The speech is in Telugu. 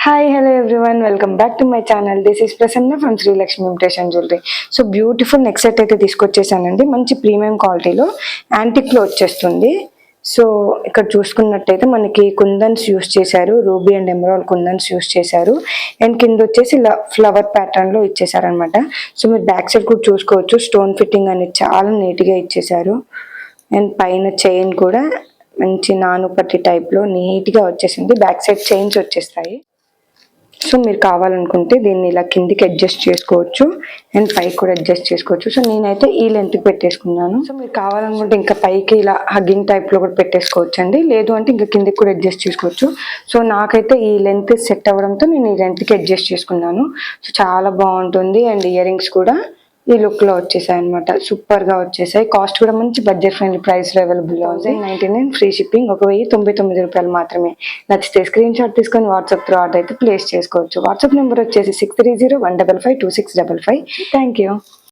Hi hello everyone, welcome back to my channel. This is Prasanna from Shri Lakshmi imitation jewellery. So beautiful neck set అయితే తీసుకొచ్చేసానండి. మంచి ప్రీమియం క్వాలిటీలో యాంటిక్లో వచ్చేస్తుంది. సో ఇక్కడ చూసుకున్నట్టయితే మనకి కుందన్స్ యూస్ చేశారు, ruby and emerald kundans use చేశారు. అండ్ కింద వచ్చేసి ఇలా ఫ్లవర్ ప్యాటర్న్ లో ఇచ్చేసారనమాట. సో మీరు బ్యాక్ సైడ్ కూడా చూసుకోవచ్చు, స్టోన్ ఫిట్టింగ్ అనేది చాలా నీట్గా ఇచ్చేసారు. అండ్ పైన చైన్ కూడా మంచి నానుపట్టి టైప్లో నీట్గా వచ్చేసింది. బ్యాక్ సైడ్ చైన్స్ వచ్చేస్తాయి. సో మీరు కావాలనుకుంటే దీన్ని ఇలా కిందికి అడ్జస్ట్ చేసుకోవచ్చు అండ్ పైకి కూడా అడ్జస్ట్ చేసుకోవచ్చు. సో నేనైతే ఈ లెంత్కి పెట్టేసుకున్నాను. సో మీరు కావాలనుకుంటే ఇంకా పైకి ఇలా హగ్గింగ్ టైప్లో కూడా పెట్టేసుకోవచ్చు అండి, లేదు అంటే ఇంకా కిందికి కూడా అడ్జస్ట్ చేసుకోవచ్చు. సో నాకైతే ఈ లెంత్ సెట్ అవ్వడంతో నేను ఈ లెంత్కి అడ్జస్ట్ చేసుకున్నాను. సో చాలా బాగుంటుంది. అండ్ ఇయర్ రింగ్స్ కూడా ఈ లుక్ లో వచ్చేసాయి అనమాట. సూపర్ గా వచ్చేసాయి. కాస్ట్ కూడా మంచి బడ్జెట్ ఫ్రెండ్లీ ప్రైస్ లో అవైలబుల్ గా ఉంది. 99 ఫ్రీ షిప్పింగ్, 1099 మాత్రమే. నచ్చితే స్క్రీన్ షాట్ తీసుకొని వాట్సాప్ త్రూ ఆర్డర్ అయితే ప్లేస్ చేసుకోవచ్చు. వాట్సాప్ నెంబర్ వచ్చేసి 6301552655. Thank you.